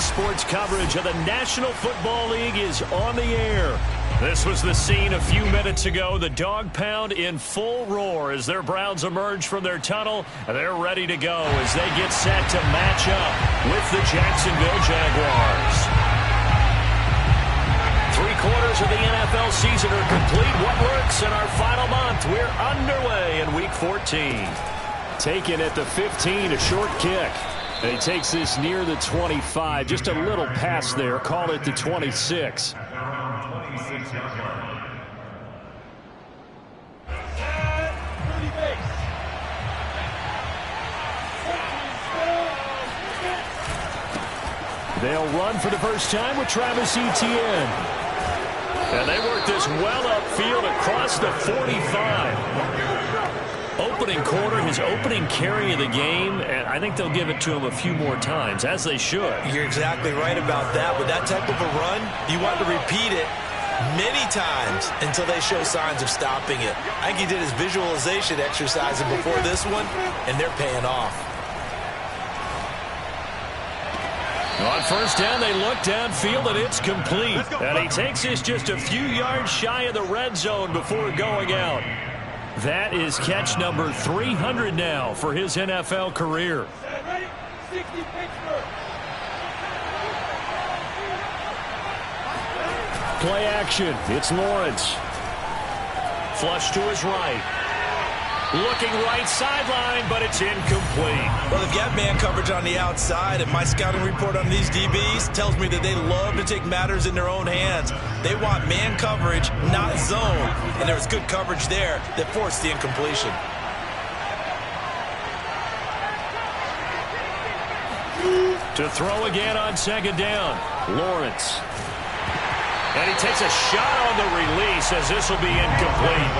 sports coverage of the National Football League is on the air. This was the scene a few minutes ago. The dog pound in full roar as their Browns emerge from their tunnel. They're ready to go as they get set to match up with the Jacksonville Jaguars. 3/4 of the NFL season are complete. What works in our final month? We're underway in Week 14. Taken at the 15, a short kick. And he takes this near the 25. Just a little pass there. Call it the 26. They'll run for the first time with Travis Etienne. And they work this well upfield across the 45. Opening quarter, his opening carry of the game, and I think they'll give it to him a few more times, as they should. You're exactly right about that. With that type of a run, you want to repeat it many times until they show signs of stopping it. I think he did his visualization exercises before this one, and they're paying off. On first down, they look downfield, and it's complete. And he takes this just a few yards shy of the red zone before going out. That is catch number 300 now for his NFL career. Play action. It's Lawrence. Flush to his right. Looking right sideline, but it's incomplete. Well, they've got man coverage on the outside, and my scouting report on these DBs tells me that they love to take matters in their own hands. They want man coverage, not zone, and there was good coverage there that forced the incompletion. To throw again on second down, Lawrence. And he takes a shot on the release as this will be incomplete.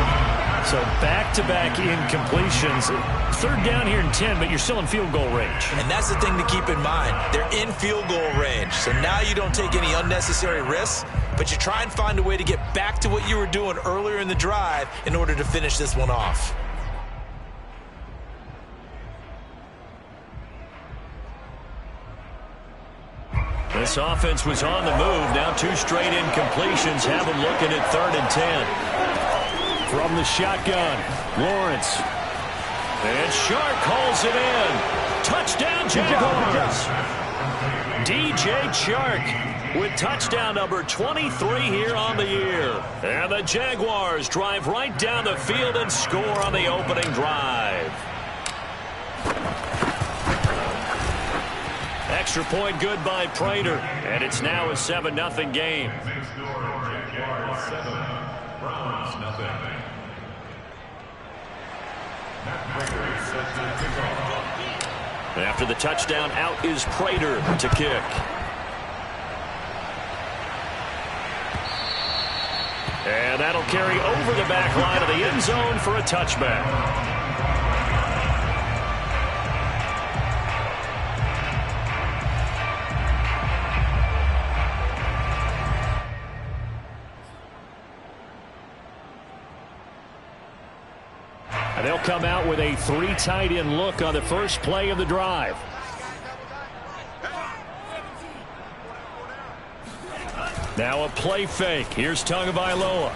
So back-to-back incompletions. Third down here and 10, but you're still in field goal range. And that's the thing to keep in mind. They're in field goal range. So now you don't take any unnecessary risks, but you try and find a way to get back to what you were doing earlier in the drive in order to finish this one off. This offense was on the move. Now two straight incompletions have them looking at 3rd and 10. From the shotgun, Lawrence. And Shark calls it in. Touchdown, Jaguars. DJ Chark with touchdown number 23 here on the year. And the Jaguars drive right down the field and score on the opening drive. Extra point good by Prater. And it's now a 7-0 game. After the touchdown, out is Prater to kick. And that'll carry over the back line of the end zone for a touchback. They'll come out with a 3 tight end look on the first play of the drive. Now a play fake. Here's Tagovailoa.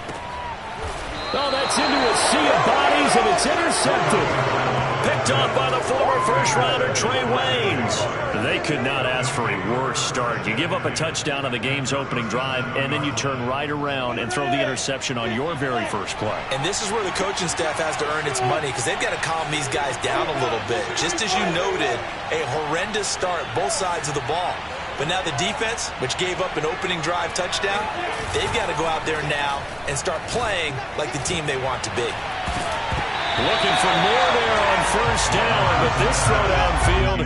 Oh, that's into a sea of bodies, and it's intercepted. Picked off by the former first-rounder Trey Waynes. They could not ask for a worse start. You give up a touchdown on the game's opening drive, and then you turn right around and throw the interception on your very first play. And this is where the coaching staff has to earn its money because they've got to calm these guys down a little bit. Just as you noted, a horrendous start, both sides of the ball. But now the defense, which gave up an opening drive touchdown, they've got to go out there now and start playing like the team they want to be. Looking for more there on first down, but this throw downfield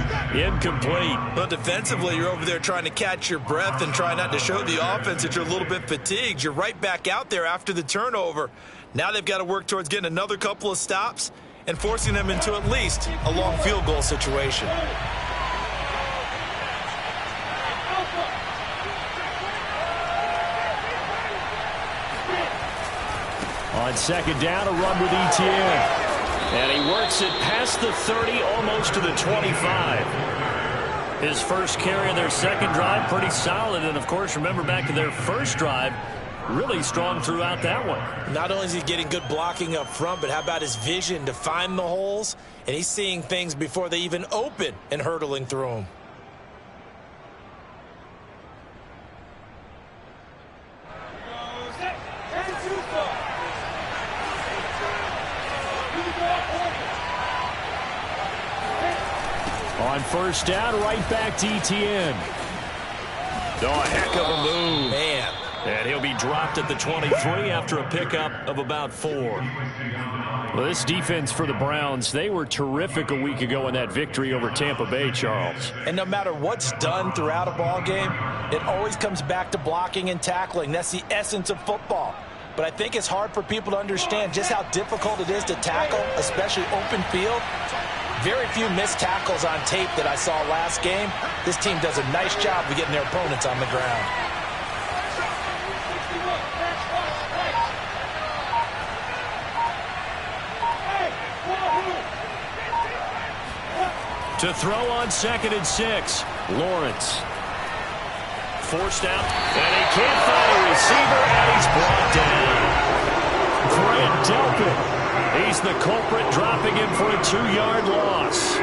incomplete. Well, defensively, you're over there trying to catch your breath and try not to show the offense that you're a little bit fatigued. You're right back out there after the turnover. Now they've got to work towards getting another couple of stops and forcing them into at least a long field goal situation. On second down, a run with Etienne. And he works it past the 30, almost to the 25. His first carry of their second drive, pretty solid. And, of course, remember back to their first drive, really strong throughout that one. Not only is he getting good blocking up front, but how about his vision to find the holes? And he's seeing things before they even open and hurdling through them. On first down, right back to ETN. Oh, a heck of a move. Man. And he'll be dropped at the 23 after a pickup of about 4. Well, this defense for the Browns, they were terrific a week ago in that victory over Tampa Bay, Charles. And no matter what's done throughout a ball game, it always comes back to blocking and tackling. That's the essence of football. But I think it's hard for people to understand just how difficult it is to tackle, especially open field. Very few missed tackles on tape that I saw last game. This team does a nice job of getting their opponents on the ground. To throw on 2nd and 6, Lawrence. Forced out, and he can't find a receiver, and he's brought down. Grant Delpit. He's the culprit, dropping him for a 2-yard loss.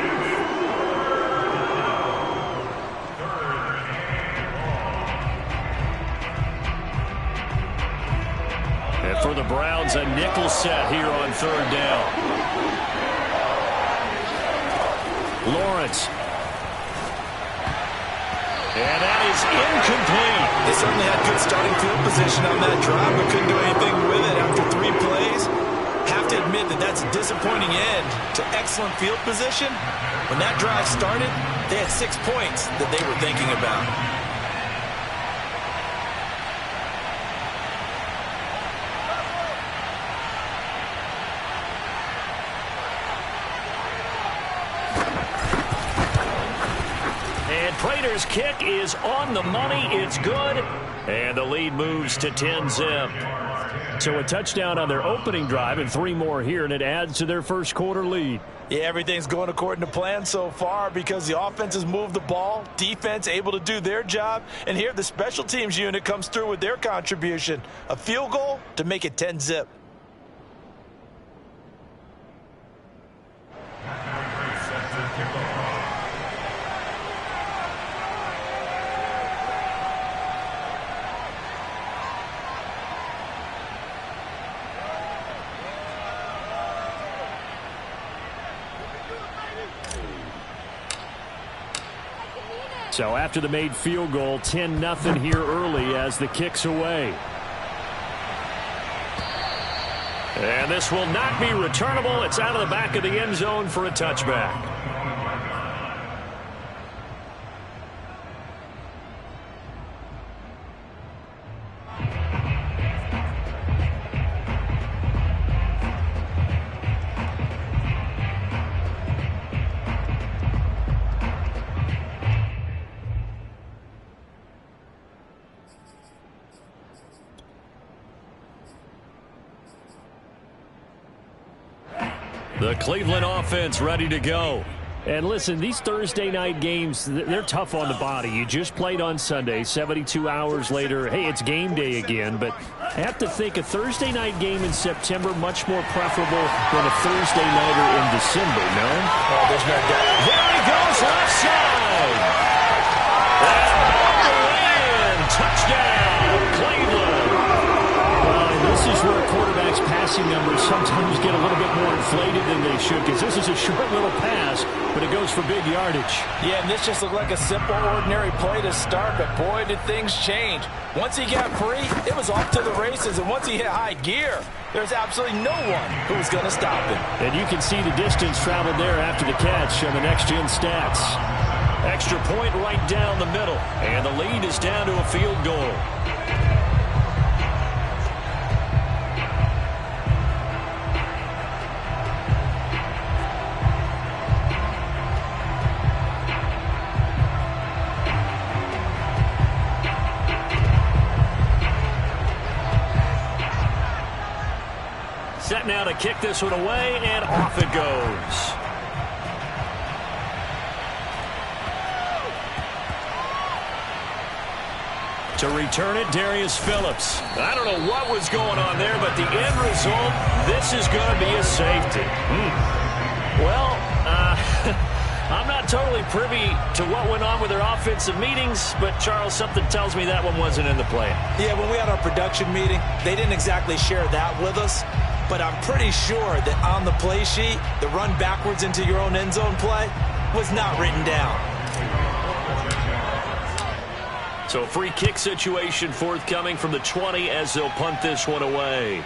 And for the Browns, a nickel set here on 3rd down. Lawrence. And that is incomplete. They certainly had good starting field position on that drive, but couldn't do anything with it after 3 plays. Have to admit that that's a disappointing end to excellent field position. When that drive started, they had 6 points that they were thinking about. And Prater's kick is on the money. It's good. And the lead moves to 10-zip. So a touchdown on their opening drive and 3 more here, and it adds to their first quarter lead. Yeah, everything's going according to plan so far because the offense has moved the ball, defense able to do their job, and here the special teams unit comes through with their contribution. A field goal to make it 10-zip. So after the made field goal, 10-0 here early as the kick's away. And this will not be returnable. It's out of the back of the end zone for a touchback. The Cleveland offense ready to go. And listen, these Thursday night games, they're tough on the body. You just played on Sunday, 72 hours later. Hey, it's game day again. But I have to think a Thursday night game in September much more preferable than a Thursday nighter in December, no? Oh, there's no doubt. There he goes, left side. And touchdown, Cleveland. This is where quarterbacks' passing numbers sometimes get a little bit more inflated than they should, because this is a short little pass, but it goes for big yardage. Yeah, and this just looked like a simple, ordinary play to start, but boy, did things change. Once he got free, it was off to the races, and once he hit high gear, there's absolutely no one who was going to stop him. And you can see the distance traveled there after the catch on the next-gen stats. Extra point right down the middle, and the lead is down to a field goal. Set now to kick this one away, and off it goes. To return it, Darius Phillips. I don't know what was going on there, but the end result, this is going to be a safety. Well, I'm not totally privy to what went on with their offensive meetings, but, Charles, something tells me that one wasn't in the plan. Yeah, when we had our production meeting, they didn't exactly share that with us, but I'm pretty sure that on the play sheet, the run backwards into your own end zone play was not written down. So a free kick situation forthcoming from the 20 as they'll punt this one away.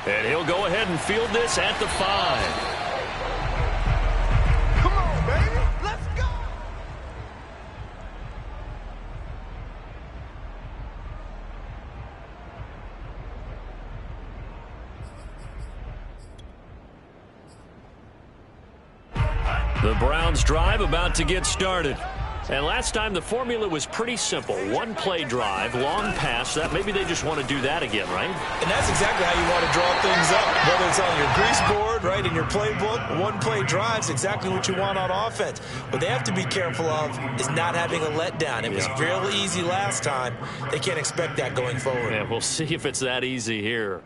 And he'll go ahead and field this at the 5. The Browns drive about to get started. And last time the formula was pretty simple. One play drive, long pass. That maybe they just want to do that again, right? And that's exactly how you want to draw things up. Whether it's on your grease board, right, in your playbook, one play drive's exactly what you want on offense. What they have to be careful of is not having a letdown. It was real easy last time. They can't expect that going forward. Yeah, we'll see if it's that easy here.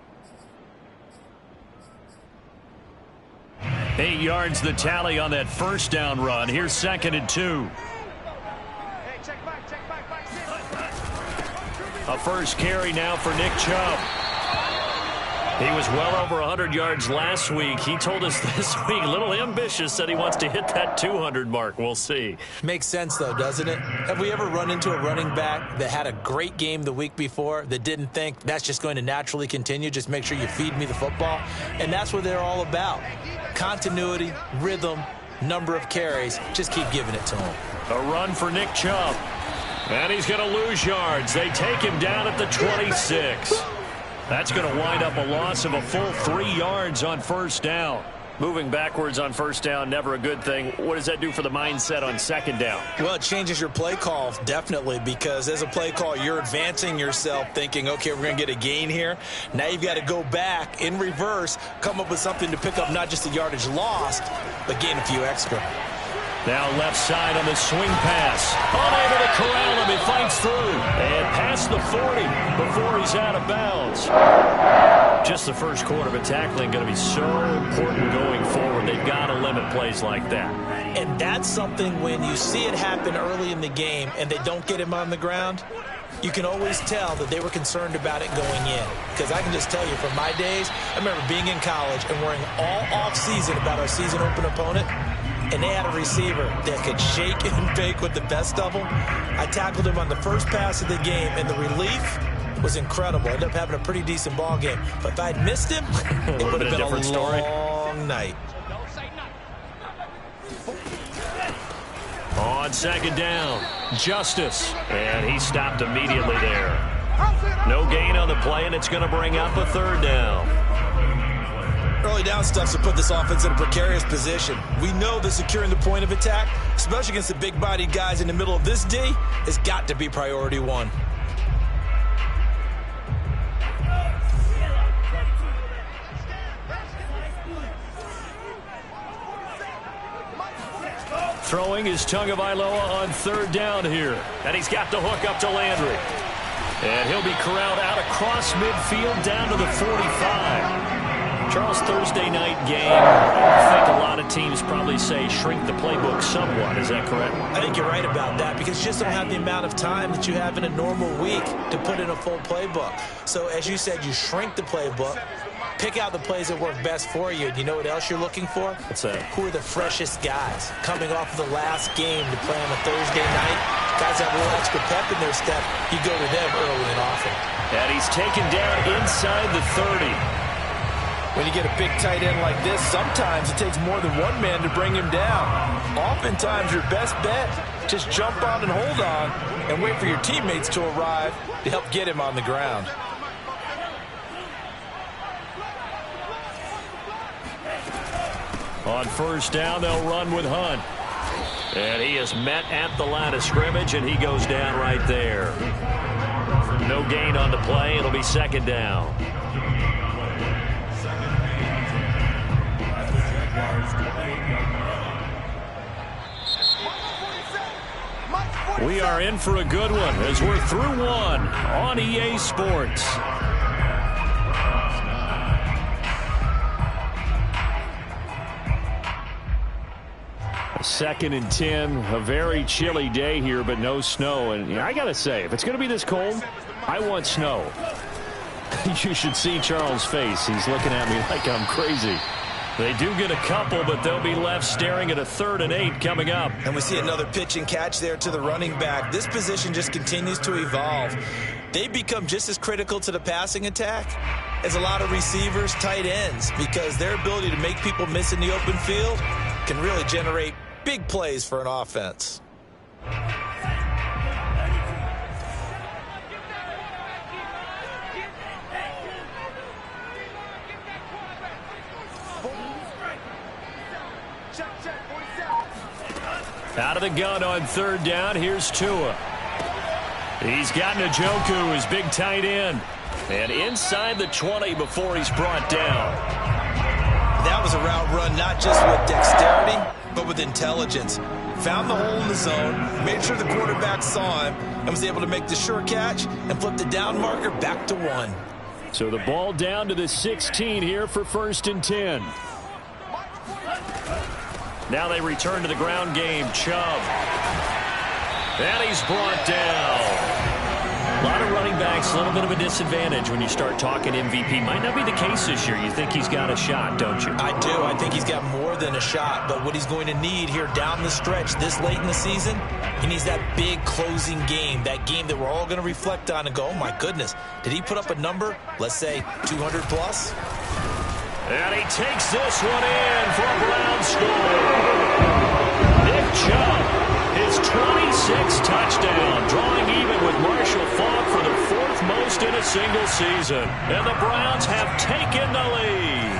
8 yards the tally on that first down run. Here's 2nd and 2. A first carry now for Nick Chubb. He was well over 100 yards last week. He told us this week, a little ambitious, said he wants to hit that 200 mark. We'll see. Makes sense, though, doesn't it? Have we ever run into a running back that had a great game the week before that didn't think that's just going to naturally continue? Just make sure you feed me the football. And that's what they're all about. Continuity, rhythm, number of carries. Just keep giving it to him. A run for Nick Chubb. And he's going to lose yards. They take him down at the 26. That's going to wind up a loss of a full 3 yards on first down. Moving backwards on first down, never a good thing. What does that do for the mindset on second down? Well, it changes your play call, definitely, because as a play call, you're advancing yourself thinking, okay, we're going to get a gain here. Now you've got to go back in reverse, come up with something to pick up not just the yardage lost, but gain a few extra. Now left side on the swing pass. Unable to corral him. He fights through. And past the 40 before he's out of bounds. Just the first quarter, but tackling going to be so important going forward. They've got to limit plays like that. And that's something when you see it happen early in the game and they don't get him on the ground, you can always tell that they were concerned about it going in. Because I can just tell you from my days, I remember being in college and worrying all off-season about our season open opponent. And they had a receiver that could shake and bake with the best of them. I tackled him on the first pass of the game, and the relief was incredible. Ended up having a pretty decent ball game. But if I'd missed him, it would have been a long night. On second down, Justice. And he stopped immediately there. No gain on the play, and it's going to bring up a third down. Early down stuff to put this offense in a precarious position. We know that securing the point of attack, especially against the big-bodied guys in the middle of this D, has got to be priority one. Throwing is Tagovailoa on third down here. And he's got the hook up to Landry. And he'll be corralled out across midfield down to the 45. Charles, Thursday night game, I think a lot of teams probably say shrink the playbook somewhat. Is that correct? I think you're right about that because you just don't have the amount of time that you have in a normal week to put in a full playbook. So as you said, you shrink the playbook, pick out the plays that work best for you. And you know what else you're looking for? What's that? Who are the freshest guys coming off of the last game to play on a Thursday night? Guys have a little extra pep in their step. You go to them early and often. And he's taken down inside the 30. When you get a big tight end like this, sometimes it takes more than one man to bring him down. Oftentimes, your best bet, just jump on and hold on and wait for your teammates to arrive to help get him on the ground. On first down, they'll run with Hunt. And he is met at the line of scrimmage, and he goes down right there. No gain on the play. It'll be second down. We are in for a good one as we're through one on EA Sports. Second and 10, a very chilly day here, but no snow. And I got to say, if it's going to be this cold, I want snow. You should see Charles' face. He's looking at me like I'm crazy. They do get a couple, but they'll be left staring at a 3rd and 8 coming up. And we see another pitch and catch there to the running back. This position just continues to evolve. They become just as critical to the passing attack as a lot of receivers, tight ends, because their ability to make people miss in the open field can really generate big plays for an offense. Out of the gun on 3rd down. Here's Tua. He's got Njoku, his big tight end. And inside the 20 before he's brought down. That was a route run not just with dexterity, but with intelligence. Found the hole in the zone, made sure the quarterback saw him, and was able to make the sure catch and flip the down marker back to 1. So the ball down to the 16 here for 1st and 10. Now they return to the ground game. Chubb. And he's brought down. A lot of running backs, a little bit of a disadvantage when you start talking MVP. Might not be the case this year. You think he's got a shot, don't you? I do. I think he's got more than a shot. But what he's going to need here down the stretch this late in the season, he needs that big closing game, that game that we're all going to reflect on and go, oh, my goodness, did he put up a number, let's say 200 plus? And he takes this one in for a Brown score. Nick Chubb, his 26th touchdown, drawing even with Marshall Faulk for the 4th most in a single season. And the Browns have taken the lead.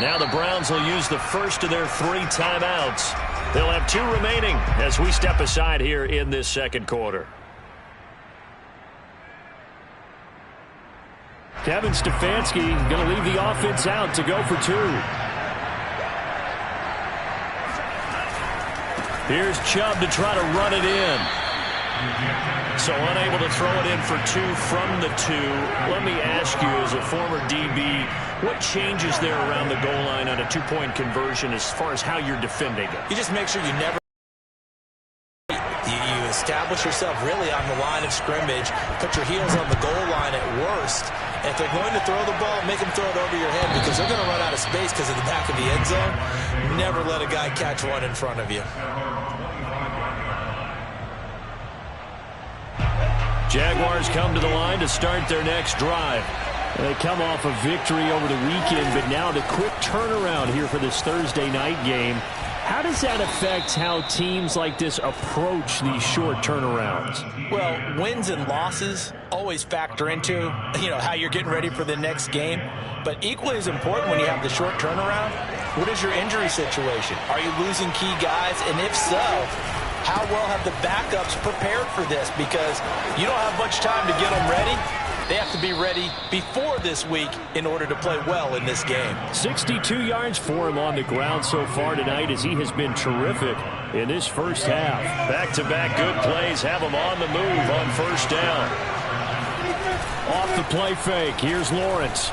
Now the Browns will use the first of their 3 timeouts. They'll have 2 remaining as we step aside here in this second quarter. Kevin Stefanski going to leave the offense out to go for 2. Here's Chubb to try to run it in. So unable to throw it in for 2 from the 2. Let me ask you, as a former DB, what changes there around the goal line on a 2-point conversion as far as how you're defending it? You just make sure you never... You establish yourself really on the line of scrimmage, put your heels on the goal line at worst. And if they're going to throw the ball, make them throw it over your head because they're going to run out of space because of the back of the end zone. Never let a guy catch one in front of you. Jaguars come to the line to start their next drive. They come off a victory over the weekend, but now the quick turnaround here for this Thursday night game. How does that affect how teams like this approach these short turnarounds? Well, wins and losses always factor into, how you're getting ready for the next game. But equally as important when you have the short turnaround, what is your injury situation? Are you losing key guys? And if so, how well have the backups prepared for this? Because you don't have much time to get them ready. They have to be ready before this week in order to play well in this game. 62 yards for him on the ground so far tonight as he has been terrific in this first half. Back-to-back good plays have him on the move on 1st down. Off the play fake, here's Lawrence.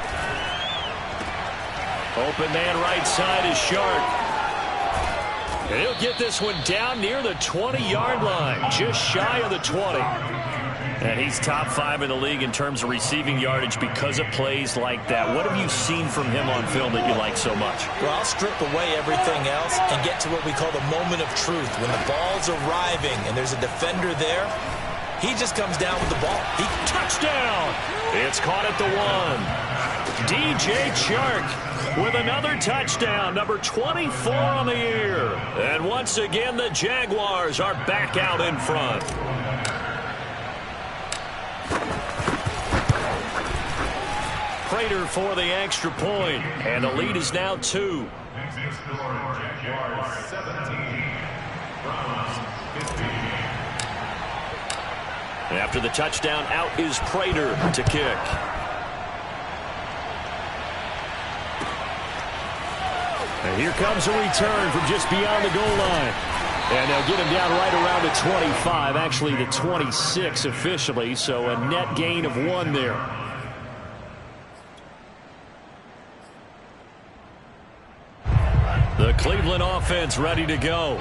Open man right side is Sharp. He'll get this one down near the 20-yard line, just shy of the 20. And he's top 5 in the league in terms of receiving yardage because of plays like that. What have you seen from him on film that you like so much? Well, I'll strip away everything else and get to what we call the moment of truth. When the ball's arriving and there's a defender there, he just comes down with the ball. Touchdown! It's caught at the 1. DJ Chark with another touchdown, number 24 on the year. And once again, the Jaguars are back out in front. Prater for the extra point, and the lead is now 2. After the touchdown, out is Prater to kick. And here comes a return from just beyond the goal line. And they'll get him down right around the 25, actually the 26 officially, so a net gain of 1 there. The Cleveland offense ready to go.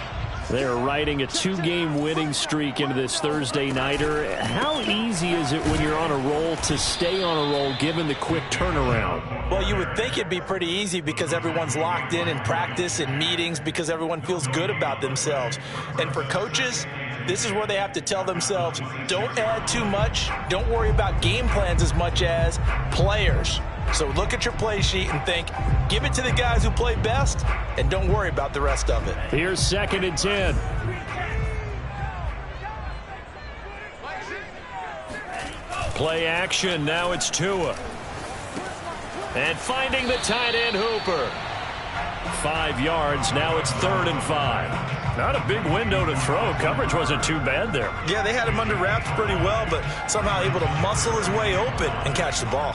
They're riding a 2-game winning streak into this Thursday nighter. How easy is it when you're on a roll to stay on a roll given the quick turnaround? Well, you would think it'd be pretty easy because everyone's locked in practice and meetings because everyone feels good about themselves. And for coaches, this is where they have to tell themselves, don't add too much. Don't worry about game plans as much as players. So look at your play sheet and think, give it to the guys who play best, and don't worry about the rest of it. Here's 2nd and 10. Play action. Now it's Tua. And finding the tight end Hooper. 5 yards. Now it's 3rd and 5. Not a big window to throw. Coverage wasn't too bad there. Yeah, they had him under wraps pretty well, but somehow able to muscle his way open and catch the ball.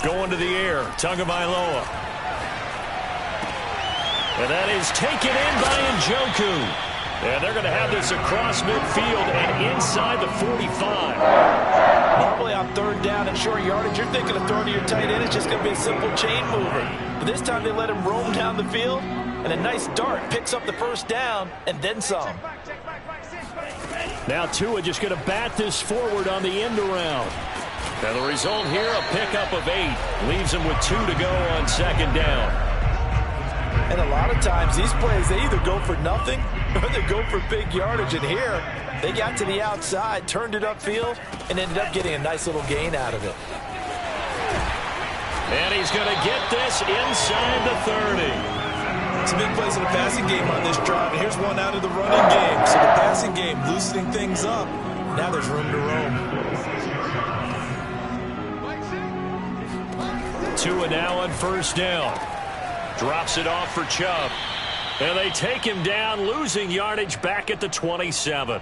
Going to the air, Tagovailoa. And that is taken in by Njoku. And they're going to have this across midfield and inside the 45. Normally on 3rd down and short yardage, you're thinking of throwing to your tight end. It's just going to be a simple chain mover. But this time they let him roam down the field, and a nice dart picks up the 1st down and then some. Now Tua just going to bat this forward on the end around. And the result here, a pickup of 8. Leaves him with 2 to go on 2nd down. And a lot of times, these plays, they either go for nothing or they go for big yardage. And here, they got to the outside, turned it upfield, and ended up getting a nice little gain out of it. And he's going to get this inside the 30. Some big plays in the passing game on this drive. And here's one out of the running game. So the passing game loosening things up. Now there's room to roam. Tua now on 1st down. Drops it off for Chubb. And they take him down, losing yardage back at the 27.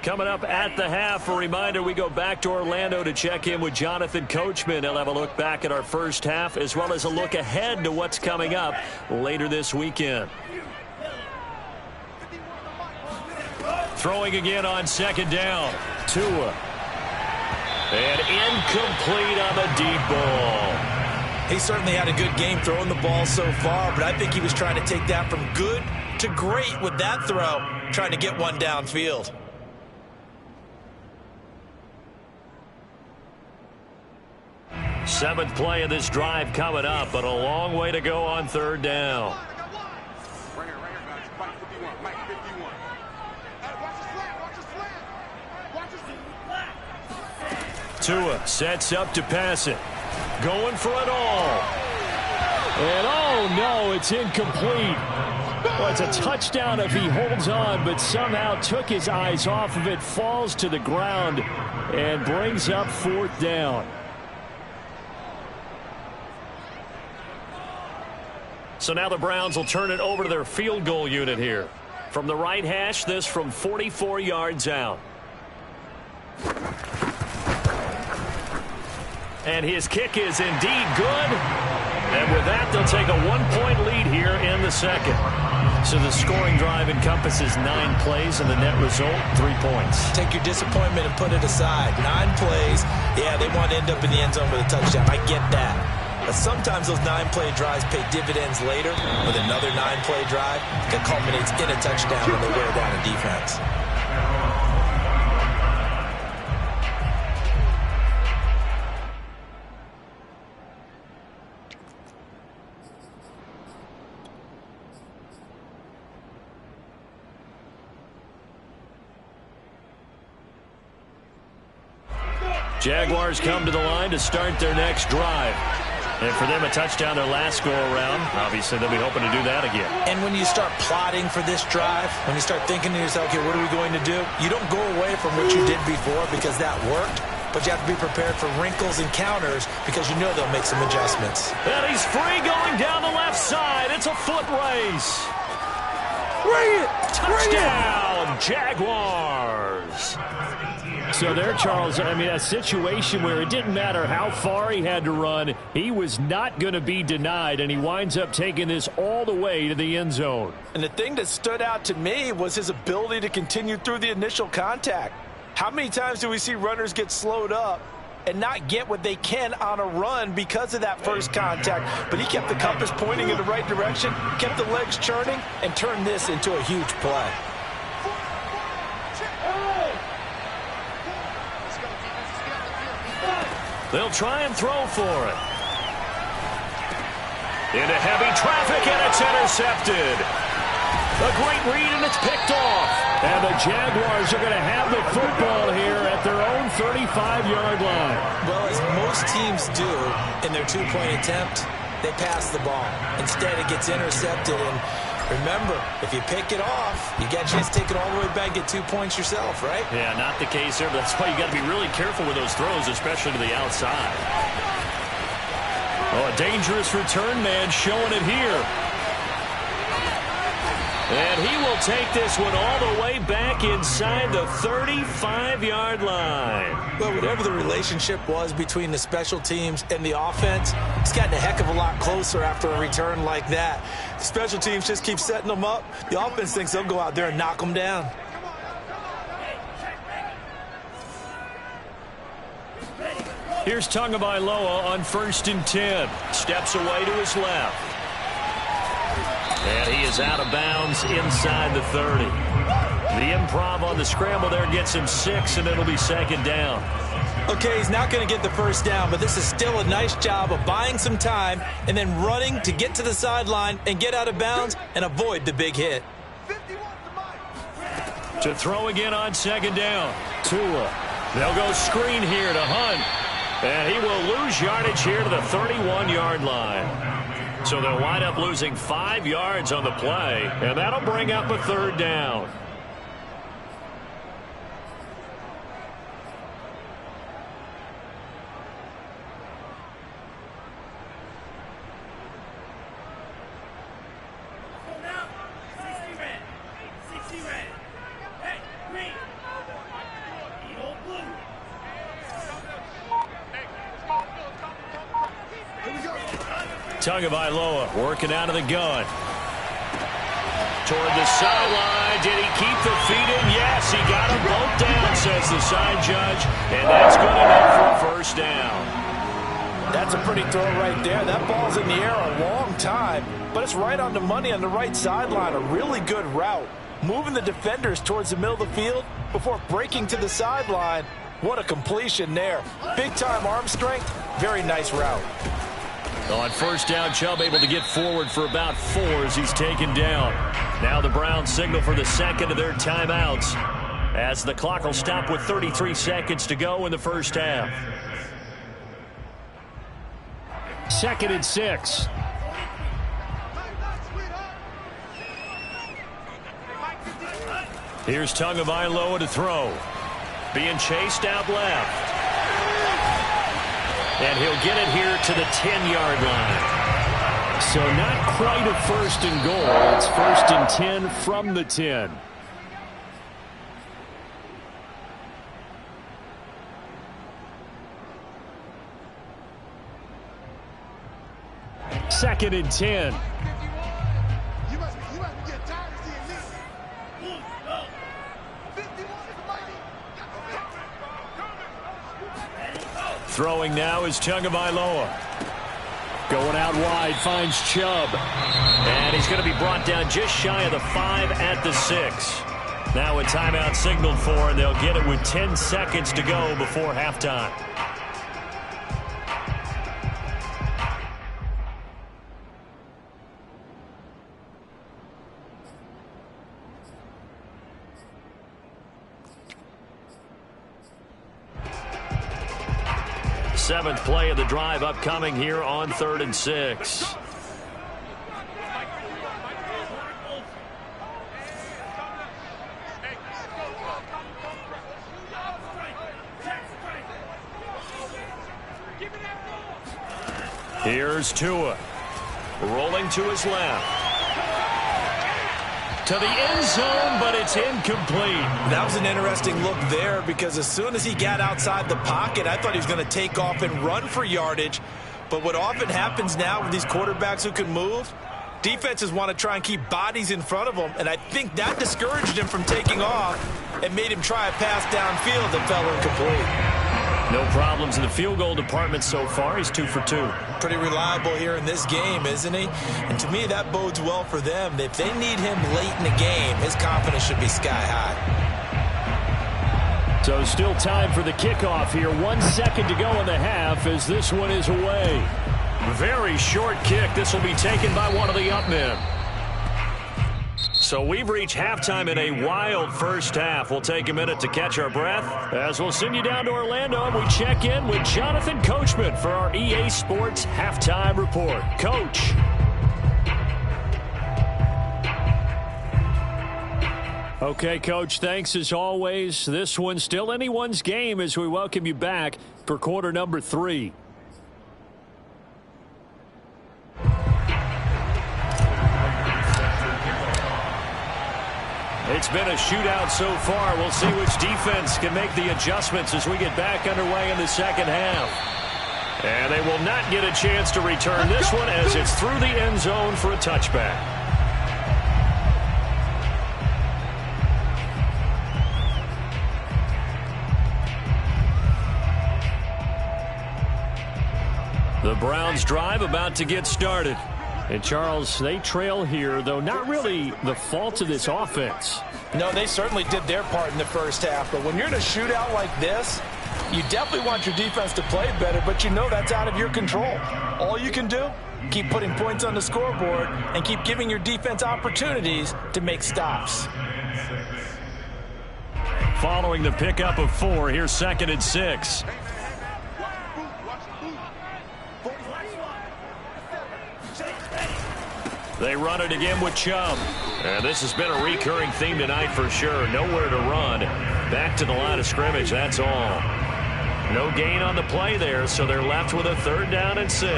Coming up at the half, a reminder, we go back to Orlando to check in with Jonathan Coachman. He'll have a look back at our first half as well as a look ahead to what's coming up later this weekend. Throwing again on 2nd down. Tua. And incomplete on the deep ball. He certainly had a good game throwing the ball so far, but I think he was trying to take that from good to great with that throw, trying to get one downfield. Seventh play of this drive coming up, but a long way to go on 3rd down. Tua sets up to pass it. Going for it all. And oh no, it's incomplete. Well, it's a touchdown if he holds on, but somehow took his eyes off of it, falls to the ground, and brings up 4th down. So now the Browns will turn it over to their field goal unit here. From the right hash, this from 44 yards out. And his kick is indeed good. And with that, they'll take a 1-point lead here in the 2nd. So the scoring drive encompasses 9 plays, and the net result, 3 points. Take your disappointment and put it aside. 9 plays. Yeah, they want to end up in the end zone with a touchdown. I get that. But sometimes those 9-play drives pay dividends later with another 9-play drive that culminates in a touchdown when they wear down a defense. Jaguars come to the line to start their next drive. And for them, a touchdown their last go-around. Obviously, they'll be hoping to do that again. And when you start plotting for this drive, when you start thinking to yourself, okay, what are we going to do? You don't go away from what you did before because that worked, but you have to be prepared for wrinkles and counters because you know they'll make some adjustments. And he's free going down the left side. It's a foot race. Bring it! Touchdown, Jaguars. So there, Charles, I mean, a situation where it didn't matter how far he had to run, he was not going to be denied, and he winds up taking this all the way to the end zone. And the thing that stood out to me was his ability to continue through the initial contact. How many times do we see runners get slowed up and not get what they can on a run because of that first contact? But he kept the compass pointing in the right direction, kept the legs churning, and turned this into a huge play. They'll try and throw for it. Into heavy traffic, and it's intercepted. A great read, and it's picked off. And the Jaguars are going to have the football here at their own 35-yard line. Well, as most teams do in their two-point attempt, they pass the ball. Instead, it gets intercepted, and remember, if you pick it off, you get a chance to take it all the way back and get 2 points yourself, right? Yeah, not the case there, but that's why you got to be really careful with those throws, especially to the outside. Oh, a dangerous return man showing it here. And he will take this one all the way back inside the 35-yard line. Well, whatever the relationship was between the special teams and the offense, it's gotten a heck of a lot closer after a return like that. The special teams just keep setting them up. The offense thinks they'll go out there and knock them down. Here's Tagovailoa on 1st and 10. Steps away to his left. And he is out of bounds inside the 30. The improv on the scramble there gets him 6, and it'll be 2nd down. Okay, he's not going to get the first down, but this is still a nice job of buying some time and then running to get to the sideline and get out of bounds and avoid the big hit. To throw again on 2nd down. Tua. They'll go screen here to Hunt. And he will lose yardage here to the 31-yard line. So they'll wind up losing 5 yards on the play, and that'll bring up a 3rd down. Tagovailoa working out of the gun. Toward the sideline. Did he keep the feet in? Yes, he got them both down, says the side judge. And that's good enough for a 1st down. That's a pretty throw right there. That ball's in the air a long time, but it's right on the money on the right sideline. A really good route. Moving the defenders towards the middle of the field before breaking to the sideline. What a completion there. Big-time arm strength. Very nice route. On 1st down, Chubb able to get forward for about 4 as he's taken down. Now the Browns signal for the 2nd of their timeouts as the clock will stop with 33 seconds to go in the 1st half. 2nd and 6. Here's Tagovailoa to throw. Being chased out left. And he'll get it here to the 10-yard line. So not quite a 1st and goal. It's 1st and 10 from the 10. Second and 10. Throwing now is Tagovailoa. Going out wide, finds Chubb. And he's going to be brought down just shy of the 5 at the 6. Now a timeout signaled for, and they'll get it with 10 seconds to go before halftime. 7th play of the drive upcoming here on 3rd and 6. Here's Tua. Rolling to his left. To the end zone, but it's incomplete. That was an interesting look there because as soon as he got outside the pocket, I thought he was going to take off and run for yardage. But what often happens now with these quarterbacks who can move, defenses want to try and keep bodies in front of them, and I think that discouraged him from taking off and made him try a pass downfield that fell incomplete. No problems in the field goal department so far. He's 2 for 2. Pretty reliable here in this game, isn't he? And to me, that bodes well for them. If they need him late in the game, his confidence should be sky high. So still time for the kickoff here. 1 second to go in the half as this one is away. Very short kick. This will be taken by one of the up men. So we've reached halftime in a wild first half. We'll take a minute to catch our breath as we'll send you down to Orlando and we check in with Jonathan Coachman for our EA Sports Halftime Report. Coach. Okay, Coach, thanks as always. This one's still anyone's game as we welcome you back for quarter number 3. It's been a shootout so far. We'll see which defense can make the adjustments as we get back underway in the second half. And they will not get a chance to return this one as it's through the end zone for a touchback. The Browns drive about to get started. And, Charles, they trail here, though not really the fault of this offense. No, they certainly did their part in the first half. But when you're in a shootout like this, you definitely want your defense to play better, but you know that's out of your control. All you can do, keep putting points on the scoreboard and keep giving your defense opportunities to make stops. Following the pickup of 4, here's 2nd and 6. They run it again with Chubb. And this has been a recurring theme tonight for sure. Nowhere to run. Back to the line of scrimmage, that's all. No gain on the play there, so they're left with a 3rd down and 6.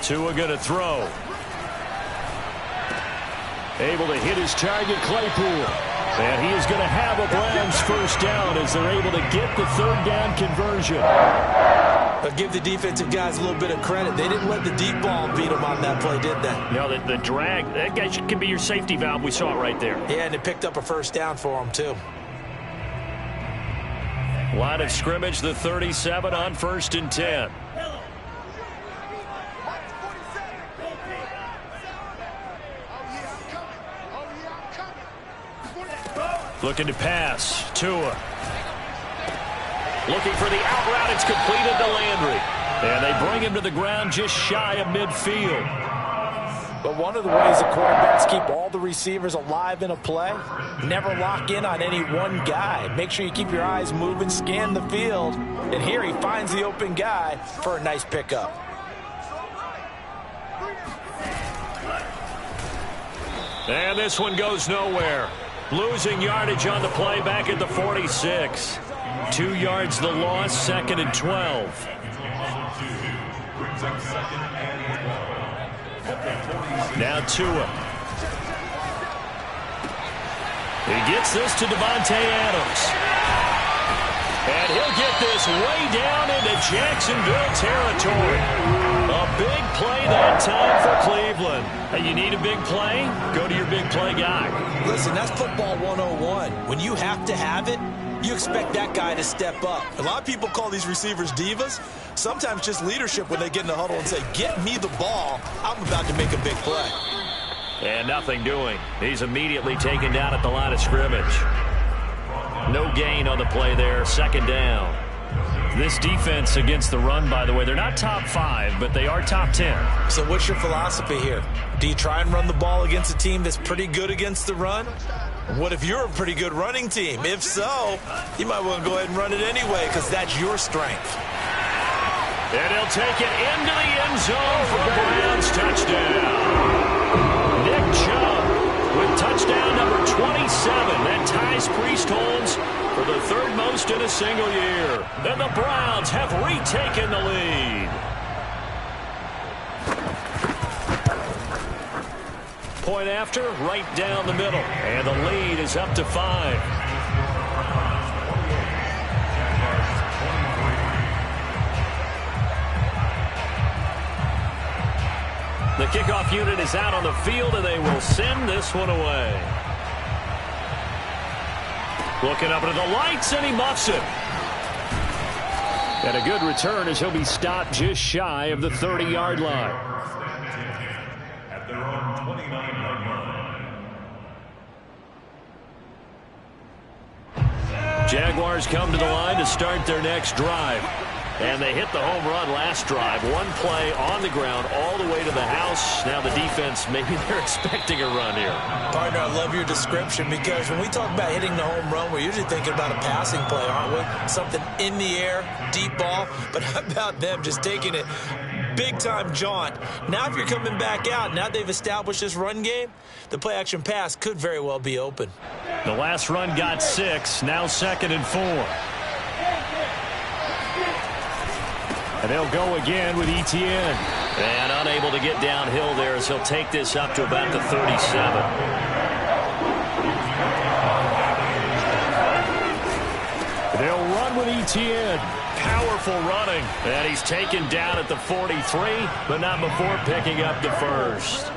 Tua going to throw. Able to hit his target, Claypool. And he is going to have a Browns first down as they're able to get the 3rd down conversion. But give the defensive guys a little bit of credit. They didn't let the deep ball beat them on that play, did they? No, the drag, that guy can be your safety valve. We saw it right there. Yeah, and it picked up a first down for them, too. Line of scrimmage, the 37 on 1st and 10. Looking to pass. Tua. Looking for the out route. It's completed to Landry. And they bring him to the ground just shy of midfield. But one of the ways the quarterbacks keep all the receivers alive in a play, never lock in on any one guy. Make sure you keep your eyes moving, scan the field. And here he finds the open guy for a nice pickup. And this one goes nowhere. Losing yardage on the play back at the 46. 2 yards the loss, 2nd and 12. Now Tua. He gets this to Devontae Adams. And he'll get this way down into Jacksonville territory. A big play that time for Cleveland. Hey, you need a big play? Go to your big play guy. Listen, that's football 101. When you have to have it, you expect that guy to step up. A lot of people call these receivers divas. Sometimes just leadership when they get in the huddle and say, get me the ball. I'm about to make a big play. And nothing doing. He's immediately taken down at the line of scrimmage. No gain on the play there. Second down. This defense against the run, by the way, they're not top 5, but they are top 10. So what's your philosophy here? Do you try and run the ball against a team that's pretty good against the run? What if you're a pretty good running team? If so, you might want to go ahead and run it anyway because that's your strength. And he'll take it into the end zone for a Browns touchdown. Nick Chubb with touchdown number 27. That ties Priest-Holmes for the 3rd most in a single year. And the Browns have retaken the lead. Point after, right down the middle. And the lead is up to 5. The kickoff unit is out on the field, and they will send this one away. Looking up into the lights, and he muffs it. And a good return as he'll be stopped just shy of the 30-yard line. At their own 29-yard line. Jaguars come to the line to start their next drive. And they hit the home run last drive. One play on the ground all the way to the house. Now the defense, maybe they're expecting a run here. Partner, I love your description because when we talk about hitting the home run, we're usually thinking about a passing play, aren't we? Something in the air, deep ball. But how about them just taking it big-time jaunt? Now if you're coming back out, now they've established this run game, the play-action pass could very well be open. The last run got 6, now 2nd and 4. And they'll go again with Etienne. And unable to get downhill there as he'll take this up to about the 37. They'll run with Etienne. Powerful running. And he's taken down at the 43, but not before picking up the first.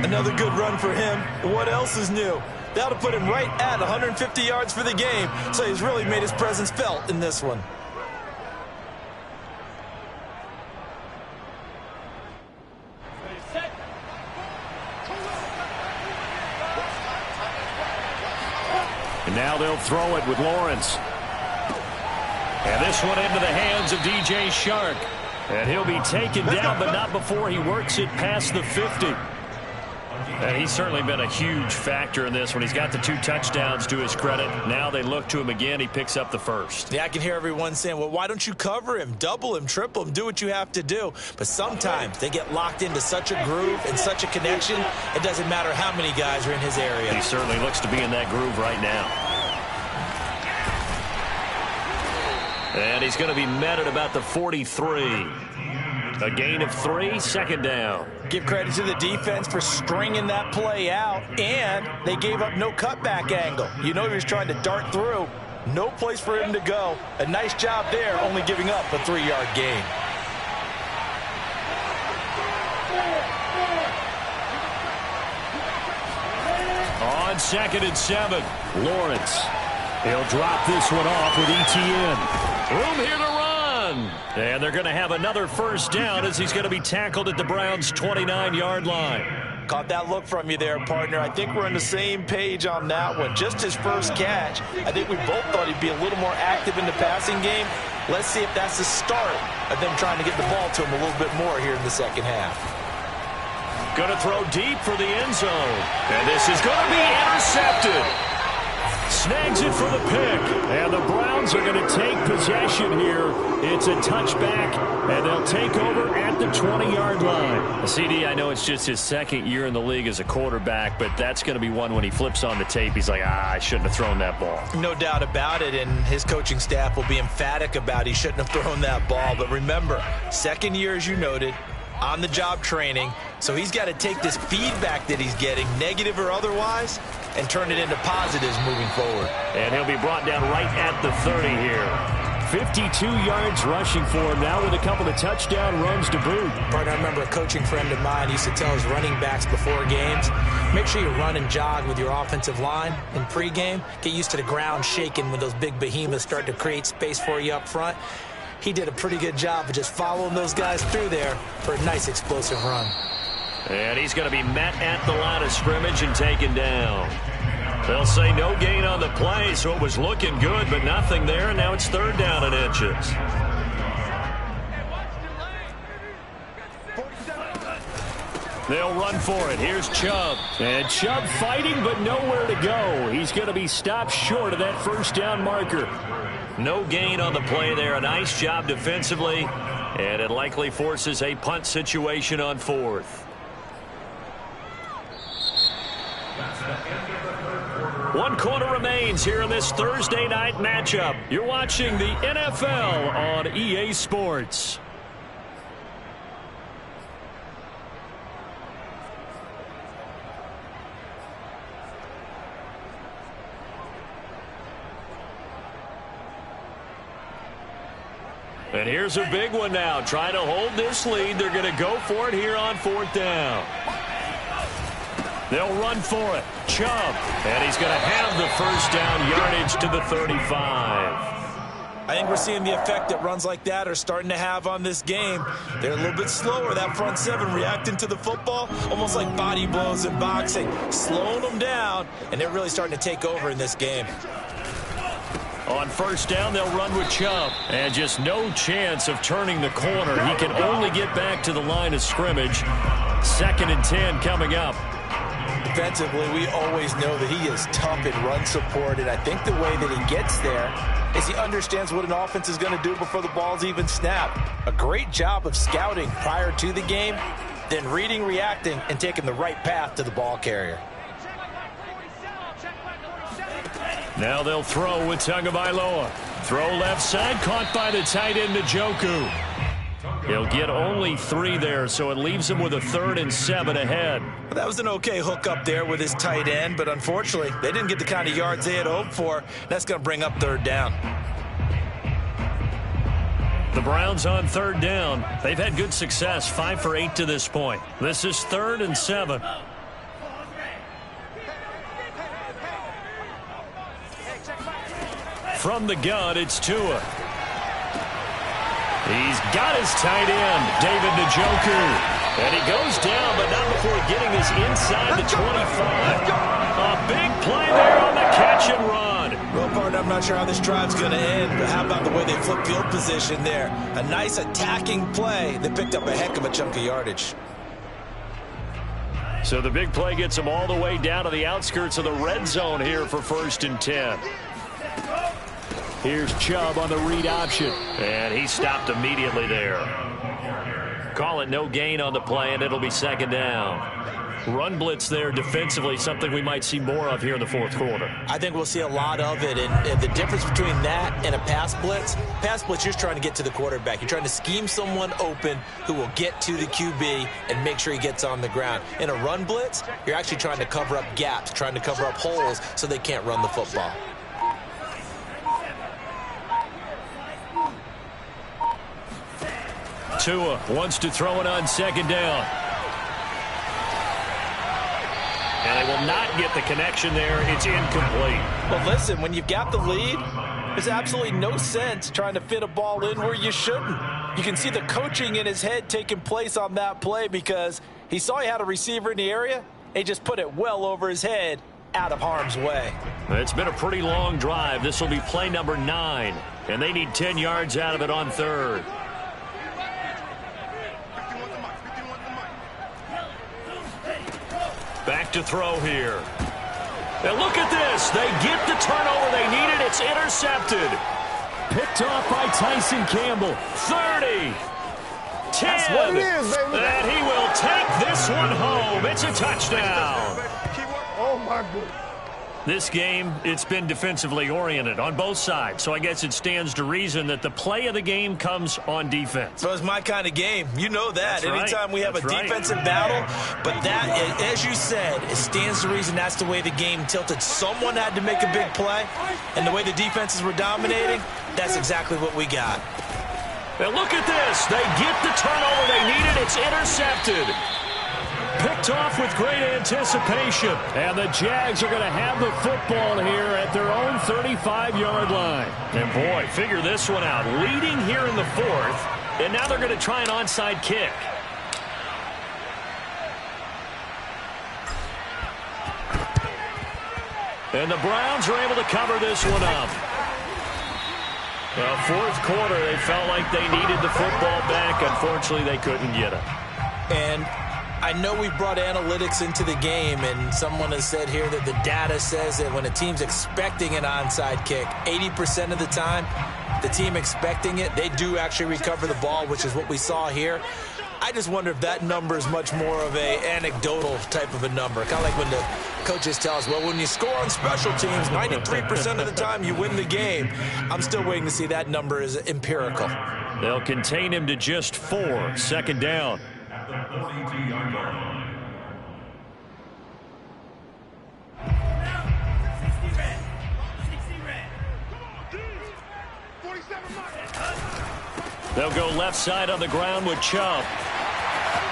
Another good run for him. What else is new? That'll put him right at 150 yards for the game. So he's really made his presence felt in this one. And now they'll throw it with Lawrence. And this one into the hands of DJ Shark. And he'll be taken down, but not before he works it past the 50. And he's certainly been a huge factor in this one. He's got the 2 touchdowns to his credit. Now they look to him again. He picks up the first. Yeah, I can hear everyone saying, well, why don't you cover him, double him, triple him, do what you have to do. But sometimes they get locked into such a groove and such a connection, it doesn't matter how many guys are in his area. He certainly looks to be in that groove right now. And he's going to be met at about the 43. A gain of 3, 2nd down. Give credit to the defense for stringing that play out, and they gave up no cutback angle. You know he was trying to dart through. No place for him to go. A nice job there, only giving up a 3-yard gain. On 2nd and 7, Lawrence. He'll drop this one off with Etienne. Room here to run. And they're going to have another first down as he's going to be tackled at the Browns' 29-yard line. Caught that look from you there, partner. I think we're on the same page on that one. Just his first catch. I think we both thought he'd be a little more active in the passing game. Let's see if that's the start of them trying to get the ball to him a little bit more here in the second half. Going to throw deep for the end zone. And this is going to be intercepted. Snags it for the pick. And the Browns are going to take possession here. It's a touchback, and they'll take over at the 20-yard line. CD, I know it's just his 2nd year in the league as a quarterback, but that's going to be one when he flips on the tape. He's like, I shouldn't have thrown that ball. No doubt about it, and his coaching staff will be emphatic about he shouldn't have thrown that ball. But remember, 2nd year, as you noted, on-the-job training. So he's got to take this feedback that he's getting, negative or otherwise, and turn it into positives moving forward. And he'll be brought down right at the 30 here. 52 yards rushing for him now with a couple of touchdown runs to boot. Partner, I remember a coaching friend of mine used to tell his running backs before games, make sure you run and jog with your offensive line in pregame. Get used to the ground shaking when those big behemoths start to create space for you up front. He did a pretty good job of just following those guys through there for a nice explosive run. And he's going to be met at the line of scrimmage and taken down. They'll say no gain on the play, so it was looking good, but nothing there, and now it's 3rd down and inches. They'll run for it. Here's Chubb. And Chubb fighting, but nowhere to go. He's going to be stopped short of that 1st down marker. No gain on the play there. A nice job defensively, and it likely forces a punt situation on 4th. One quarter remains here in this Thursday night matchup. You're watching the NFL on EA Sports. And here's a big one now. Trying to hold this lead. They're going to go for it here on 4th down. They'll run for it. Chubb. And he's going to have the 1st down yardage to the 35. I think we're seeing the effect that runs like that are starting to have on this game. They're a little bit slower, that front 7, reacting to the football, almost like body blows in boxing, slowing them down, and they're really starting to take over in this game. On 1st down, they'll run with Chubb. And just no chance of turning the corner. He can only get back to the line of scrimmage. 2nd and 10 coming up. Defensively, we always know that he is tough in run support, and I think the way that he gets there is he understands what an offense is going to do before the ball's even snapped. A great job of scouting prior to the game, then reading, reacting, and taking the right path to the ball carrier. Now they'll throw with Tagovailoa. Throw left side, caught by the tight end, Njoku. He'll get only 3 there, so it leaves him with a 3rd and 7 ahead. Well, that was an okay hook up there with his tight end, but unfortunately, they didn't get the kind of yards they had hoped for. That's going to bring up 3rd down. The Browns on 3rd down. They've had good success, 5 for 8 to this point. This is 3rd and 7. From the gun, it's Tua. He's got his tight end, David Njoku. And he goes down, but not before getting this inside the 25. A big play there on the catch and run. Well, partner, I'm not sure how this drive's going to end, but how about the way they flip field position there? A nice attacking play that picked up a heck of a chunk of yardage. So the big play gets them all the way down to the outskirts of the red zone here for 1st and 10. Here's Chubb on the read option. And he stopped immediately there. Call it no gain on the play, and it'll be 2nd down. Run blitz there defensively, something we might see more of here in the 4th quarter. I think we'll see a lot of it, and the difference between that and a pass blitz, you're just trying to get to the quarterback. You're trying to scheme someone open who will get to the QB and make sure he gets on the ground. In a run blitz, you're actually trying to cover up gaps, trying to cover up holes so they can't run the football. Tua wants to throw it on 2nd down. And they will not get the connection there. It's incomplete. Well, listen, when you've got the lead, there's absolutely no sense trying to fit a ball in where you shouldn't. You can see the coaching in his head taking place on that play because he saw he had a receiver in the area. He just put it well over his head, out of harm's way. It's been a pretty long drive. This will be play number 9. And they need 10 yards out of it on 3rd. Back to throw here. And look at this. They get the turnover they needed. It's intercepted. Picked off by Tyson Campbell. 30. 10. That's what it is, baby. And he will take this one home. It's a touchdown. Oh, my goodness. This game, it's been defensively oriented on both sides, so I guess it stands to reason that the play of the game comes on defense. So it's my kind of game. You know that. That's right. Anytime we have That's a defensive battle, but that, as you said, it stands to reason that's the way the game tilted. Someone had to make a big play, and the way the defenses were dominating, that's exactly what we got. And look at this. They get the turnover they needed. It's intercepted. Picked off with great anticipation. And the Jags are going to have the football here at their own 35-yard line. And boy, figure this one out. Leading here in the 4th, and now they're going to try an onside kick. And the Browns are able to cover this one up. Well, fourth quarter, they felt like they needed the football back. Unfortunately, they couldn't get it. And I know we brought analytics into the game, and someone has said here that the data says that when a team's expecting an onside kick, 80% of the time, the team expecting it, they do actually recover the ball, which is what we saw here. I just wonder if that number is much more of a anecdotal type of a number. Kind of like when the coaches tell us, well, when you score on special teams, 93% of the time you win the game. I'm still waiting to see that number is empirical. They'll contain him to just 4. Second down. At the 42-yard line. They'll go left side on the ground with Chubb.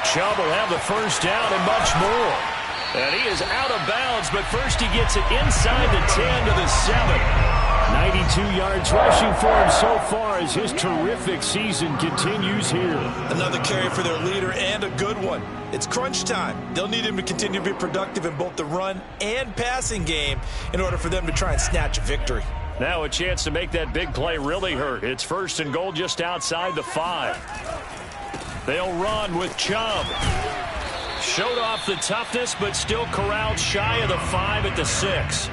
Chubb will have the first down and much more. And he is out of bounds, but first he gets it inside the 10 to the 7. 92 yards rushing for him so far as his terrific season continues here. Another carry for their leader and a good one. It's crunch time. They'll need him to continue to be productive in both the run and passing game in order for them to try and snatch a victory. Now a chance to make that big play really hurt. It's first and goal just outside the 5. They'll run with Chubb. Showed off the toughness, but still corralled shy of the 5 at the 6.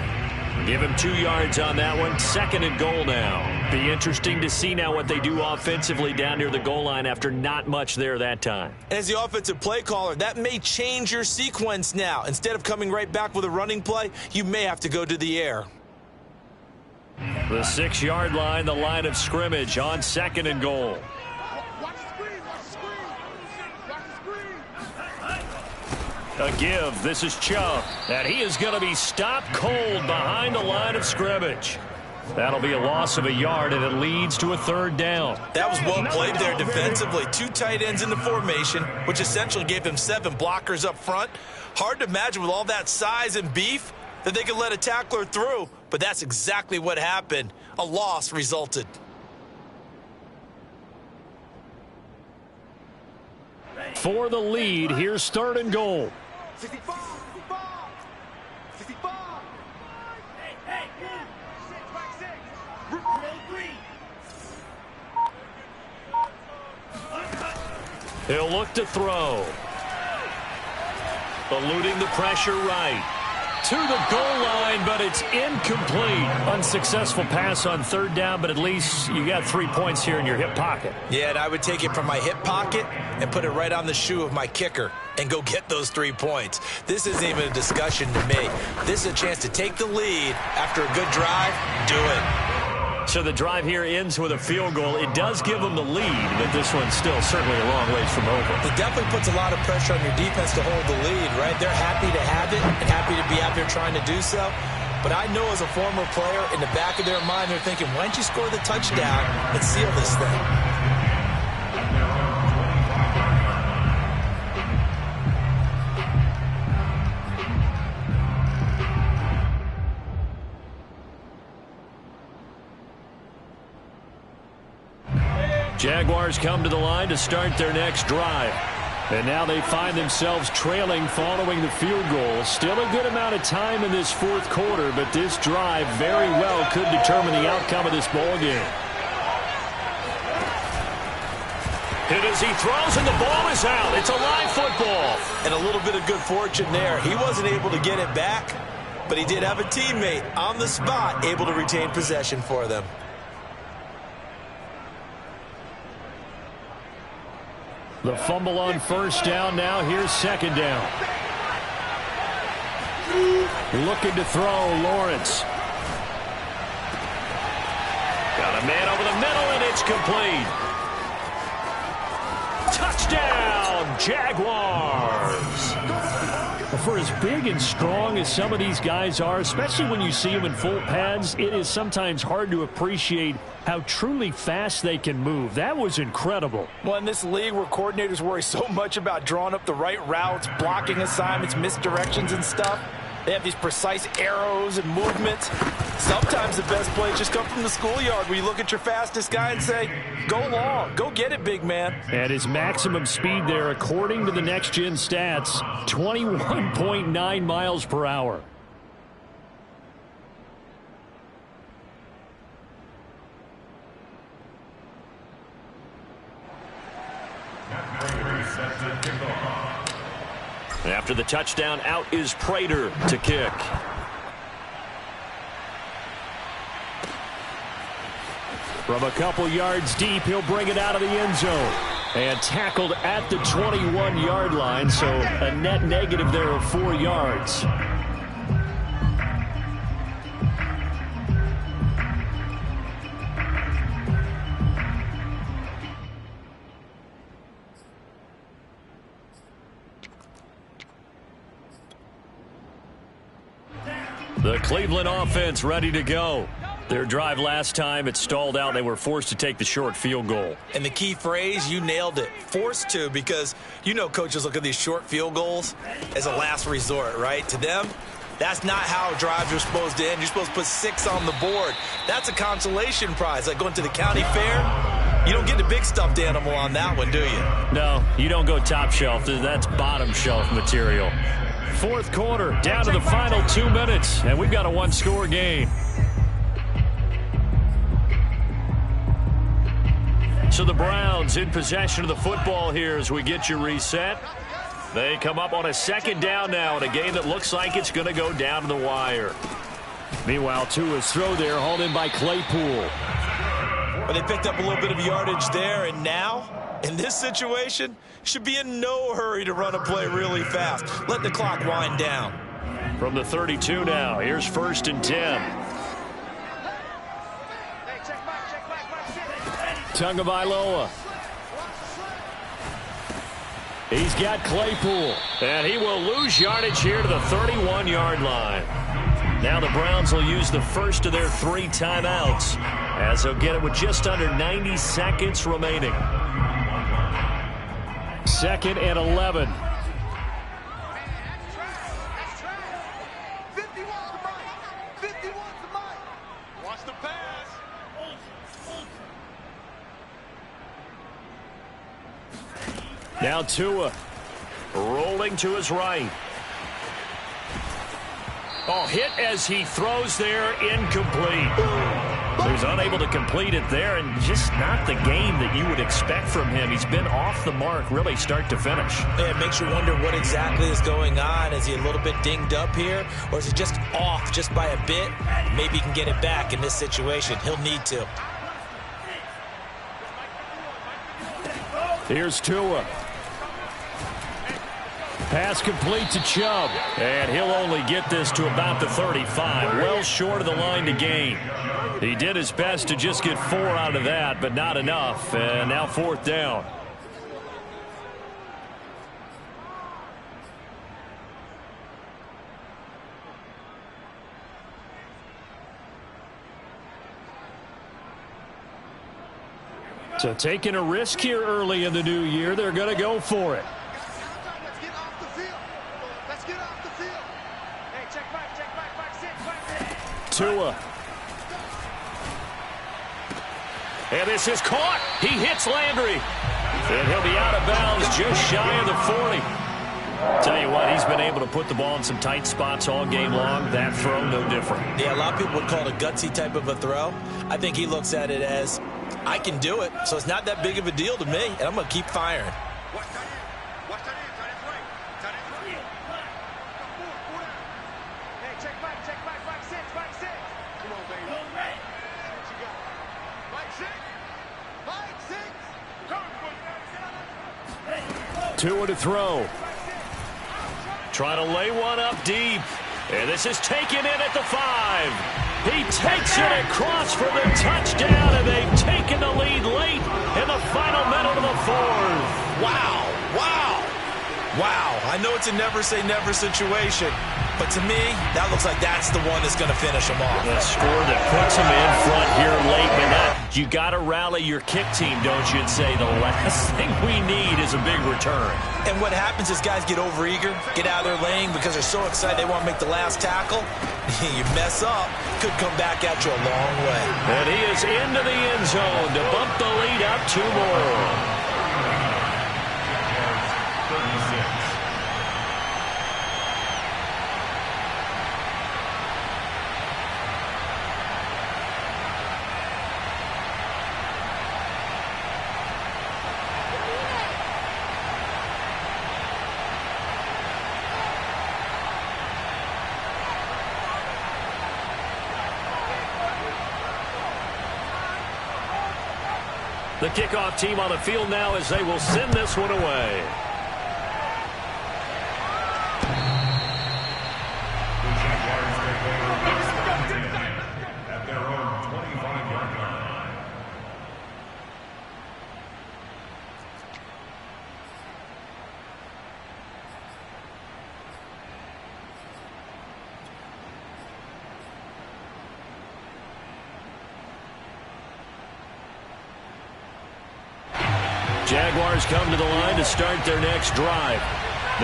Give him 2 yards on that one. Second and goal now. Be interesting to see now what they do offensively down near the goal line after not much there that time. As the offensive play caller, that may change your sequence now. Instead of coming right back with a running play, you may have to go to the air. The 6-yard line, the line of scrimmage on second and goal. A give. This is Chubb. And he is going to be stopped cold behind the line of scrimmage. That'll be a loss of a yard, and it leads to a third down. That was well played there defensively. 2 tight ends in the formation, which essentially gave them 7 blockers up front. Hard to imagine with all that size and beef that they could let a tackler through, but that's exactly what happened. A loss resulted. For the lead, here's third and goal. 65, 65. Hey, 6 He'll look to throw. Eluding the pressure right. To the goal line, but it's incomplete. Unsuccessful pass on third down, but at least you got 3 points here in your hip pocket. Yeah, and I would take it from my hip pocket and put it right on the shoe of my kicker and go get those 3 points. This isn't even a discussion to me. This is a chance to take the lead after a good drive. Do it. So the drive here ends with a field goal. It does give them the lead, but this one's still certainly a long ways from over. It definitely puts a lot of pressure on your defense to hold the lead, right? They're happy to have it and happy to be out there trying to do so. But I know as a former player, in the back of their mind, they're thinking, why don't you score the touchdown and seal this thing? Jaguars come to the line to start their next drive. And now they find themselves trailing following the field goal. Still a good amount of time in this fourth quarter, but this drive very well could determine the outcome of this ball game. Hit as he throws, and the ball is out. It's a live football. And a little bit of good fortune there. He wasn't able to get it back, but he did have a teammate on the spot able to retain possession for them. The fumble on first down. Now here's second down. Looking to throw, Lawrence. Got a man over the middle, and it's complete. Touchdown, Jaguars. For as big and strong as some of these guys are, especially when you see them in full pads, it is sometimes hard to appreciate how truly fast they can move. That was incredible. Well, in this league where coordinators worry so much about drawing up the right routes, blocking assignments, misdirections and stuff, they have these precise arrows and movements. Sometimes the best plays just come from the schoolyard where you look at your fastest guy and say, go long, go get it, big man. At his maximum speed there, according to the next-gen stats, 21.9 miles per hour. After the touchdown, out is Prater to kick. From a couple yards deep, he'll bring it out of the end zone. And tackled at the 21-yard line, so a net negative there of 4 yards. The Cleveland offense ready to go. Their drive last time, it stalled out. They were forced to take the short field goal. And the key phrase, you nailed it, forced to, because you know coaches look at these short field goals as a last resort, right? To them, that's not how drives are supposed to end. You're supposed to put 6 on the board. That's a consolation prize, like going to the county fair. You don't get the big stuffed animal on that one, do you? No, you don't go top shelf. That's bottom shelf material. Fourth quarter, down to the final 2 minutes, and we've got a one-score game. So the Browns in possession of the football here as we get you reset. They come up on a second down now in a game that looks like it's going to go down to the wire. Meanwhile, Tua's throw there hauled in by Claypool. But they picked up a little bit of yardage there, and now, in this situation, should be in no hurry to run a play really fast. Let the clock wind down. From the 32 now, here's 1st and 10. Tagovailoa. He's got Claypool. And he will lose yardage here to the 31-yard line. Now the Browns will use the first of their 3 timeouts as they'll get it with just under 90 seconds remaining. 2nd and 11. Now Tua rolling to his right. Oh, hit as he throws there, incomplete. So he's unable to complete it there, and just not the game that you would expect from him. He's been off the mark really start to finish. Yeah, it makes you wonder what exactly is going on. Is he a little bit dinged up here, or is he just off just by a bit? Maybe he can get it back in this situation. He'll need to. Here's Tua. Pass complete to Chubb, and he'll only get this to about the 35, well short of the line to gain. He did his best to just get 4 out of that, but not enough, and now 4th down. So taking a risk here early in the new year, they're going to go for it. Tua. And this is caught. He hits Landry. And he'll be out of bounds just shy of the 40. Tell you what, he's been able to put the ball in some tight spots all game long. That throw, no different. Yeah, a lot of people would call it a gutsy type of a throw. I think he looks at it as, I can do it, so it's not that big of a deal to me, and I'm going to keep firing. Tua to throw. Trying to lay one up deep. And this is taken in at the 5. He takes it across for the touchdown, and they've taken the lead late in the final minute of the 4th. Wow. Wow. Wow. I know it's a never-say-never situation, but to me, that looks like that's the one that's going to finish them off. A score that puts them in front here late, but you got to rally your kick team, don't you? And say the last thing we need is a big return. And what happens is guys get overeager, get out of their lane because they're so excited they want to make the last tackle. You mess up, could come back at you a long way. And he is into the end zone to bump the lead up 2 more. The kickoff team on the field now as they will send this one away. At their own 25-yard line. Jaguars come to the line to start their next drive.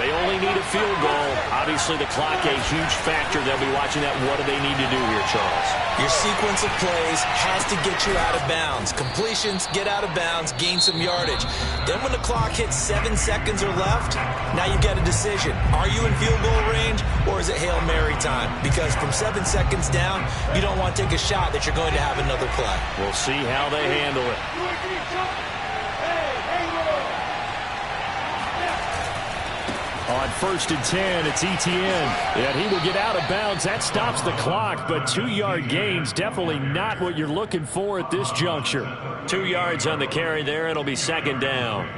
They only need a field goal. Obviously, the clock a huge factor. They'll be watching that. What do they need to do here, Charles? Your sequence of plays has to get you out of bounds. Completions, get out of bounds, gain some yardage. Then when the clock hits 7 seconds or left, now you've got a decision. Are you in field goal range or is it Hail Mary time? Because from 7 seconds down, you don't want to take a shot that you're going to have another play. We'll see how they handle it. On 1st and 10, it's Etienne. And he will get out of bounds. That stops the clock, but 2-yard gains, definitely not what you're looking for at this juncture. 2 yards on the carry there. It'll be second down.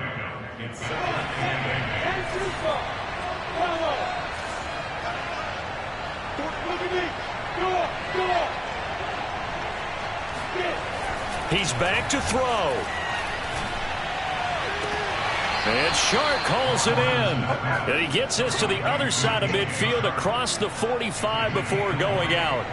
He's back to throw. And Shark calls it in. And he gets this to the other side of midfield across the 45 before going out.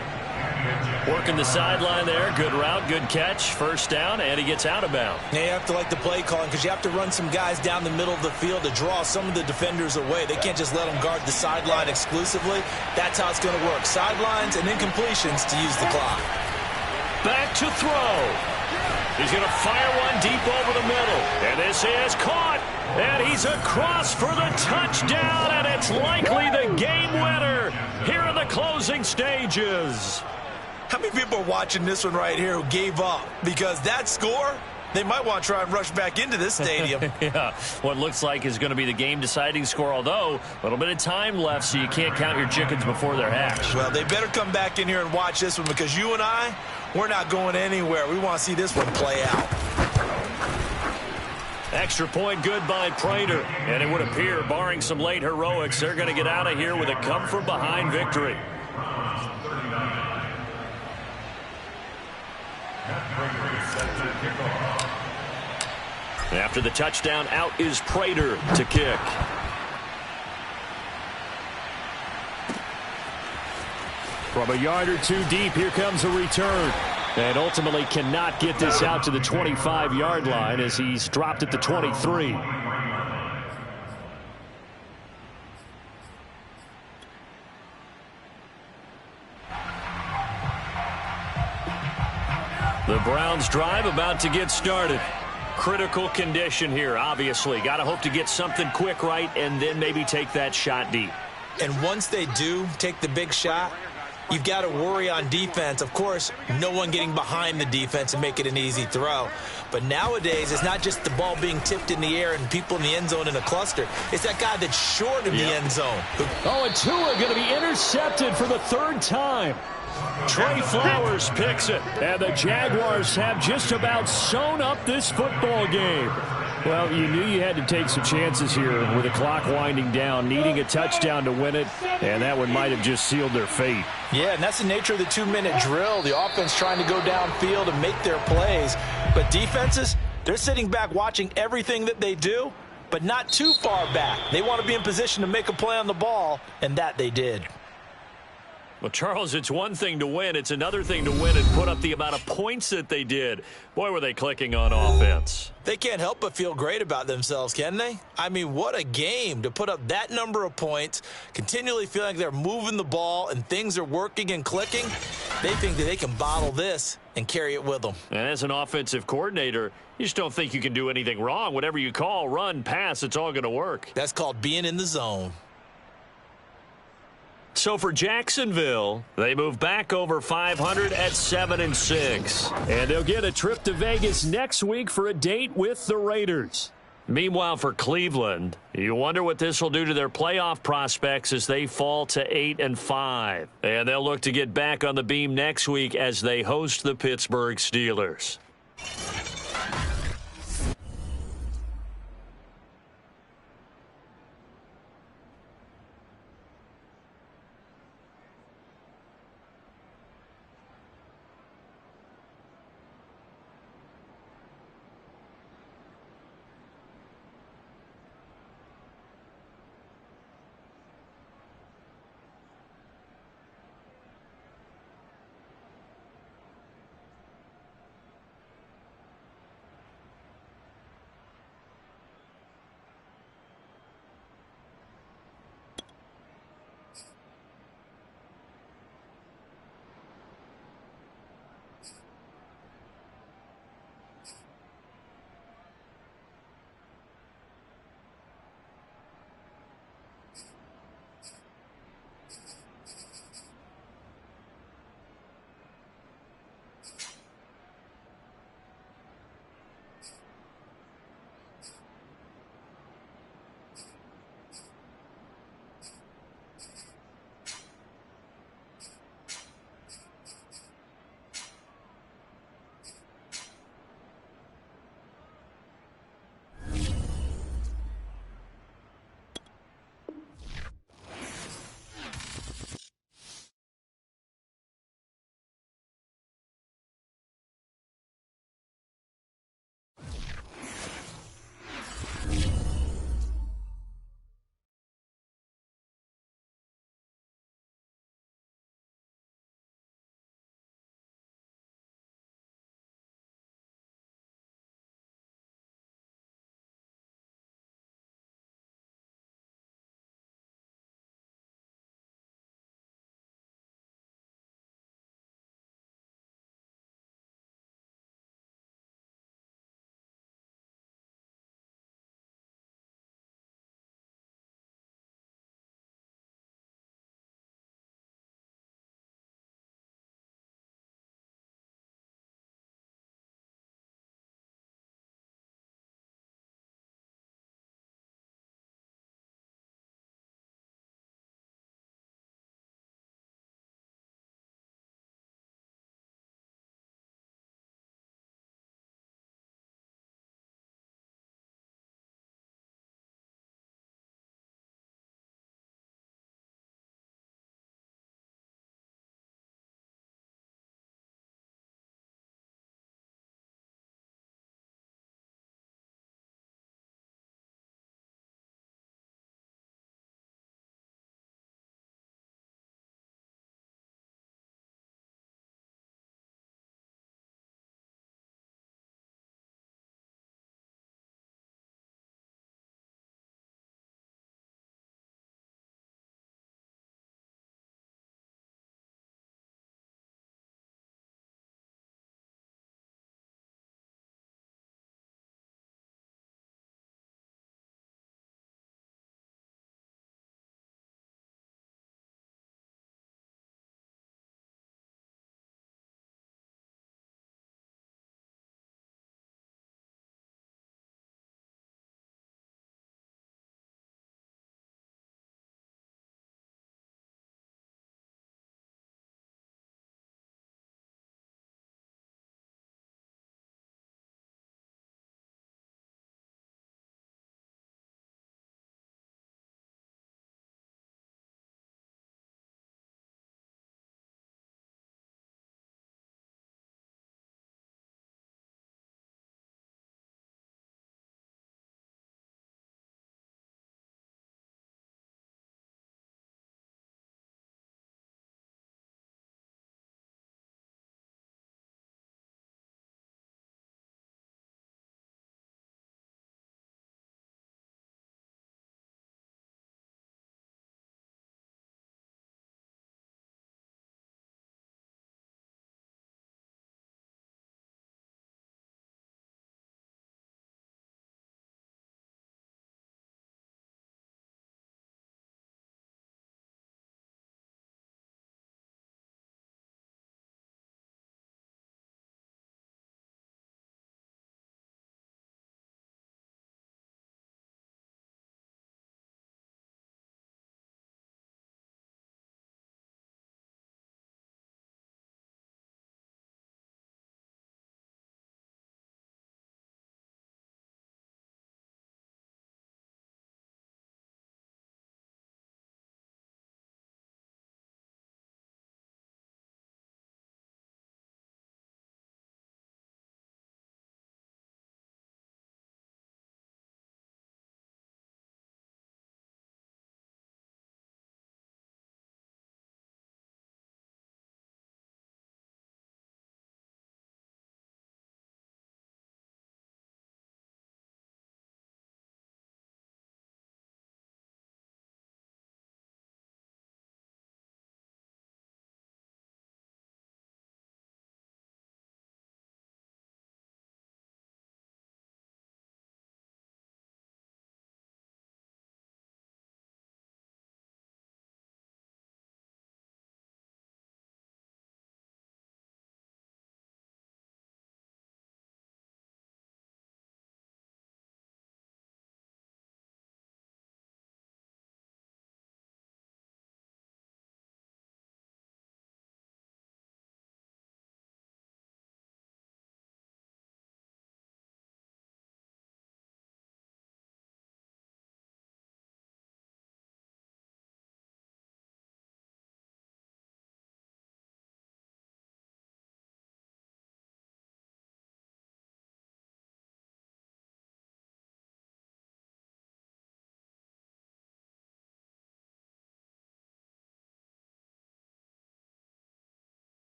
Working the sideline there. Good route, good catch. First down, and he gets out of bounds. Now you have to like the play calling because you have to run some guys down the middle of the field to draw some of the defenders away. They can't just let them guard the sideline exclusively. That's how it's going to work. Sidelines and incompletions to use the clock. Back to throw. He's going to fire one deep over the middle. And this is caught. And he's across for the touchdown. And it's likely the game winner here in the closing stages. How many people are watching this one right here who gave up? Because that score, they might want to try and rush back into this stadium. Yeah, what looks like is going to be the game-deciding score, although a little bit of time left, so you can't count your chickens before they're hatched. Well, they better come back in here and watch this one because you and I, we're not going anywhere. We want to see this one play out. Extra point good by Prater. And it would appear, barring some late heroics, they're going to get out of here with a come-from-behind victory. After the touchdown, out is Prater to kick. From a yard or two deep, here comes a return. And ultimately cannot get this out to the 25-yard line as he's dropped at the 23. The Browns drive about to get started. Critical condition here, obviously. Got to hope to get something quick right and then maybe take that shot deep. And once they do take the big shot, you've got to worry on defense. Of course, no one getting behind the defense and make it an easy throw. But nowadays, it's not just the ball being tipped in the air and people in the end zone in a cluster. It's that guy that's short of the end zone. Oh, and Tua going to be intercepted for the third time. Trey Flowers picks it. And the Jaguars have just about sewn up this football game. Well, you knew you had to take some chances here with the clock winding down, needing a touchdown to win it, and that one might have just sealed their fate. Yeah, and that's the nature of the 2-minute drill. The offense trying to go downfield and make their plays. But defenses, they're sitting back watching everything that they do, but not too far back. They want to be in position to make a play on the ball, and that they did. Well, Charles, it's one thing to win. It's another thing to win and put up the amount of points that they did. Boy, were they clicking on offense. They can't help but feel great about themselves, can they? I mean, what a game to put up that number of points, continually feeling like they're moving the ball and things are working and clicking. They think that they can bottle this and carry it with them. And as an offensive coordinator, you just don't think you can do anything wrong. Whatever you call, run, pass, it's all going to work. That's called being in the zone. So for Jacksonville, they move back over 500 at 7-6. And they'll get a trip to Vegas next week for a date with the Raiders. Meanwhile, for Cleveland, you wonder what this will do to their playoff prospects as they fall to 8-5. And they'll look to get back on the beam next week as they host the Pittsburgh Steelers.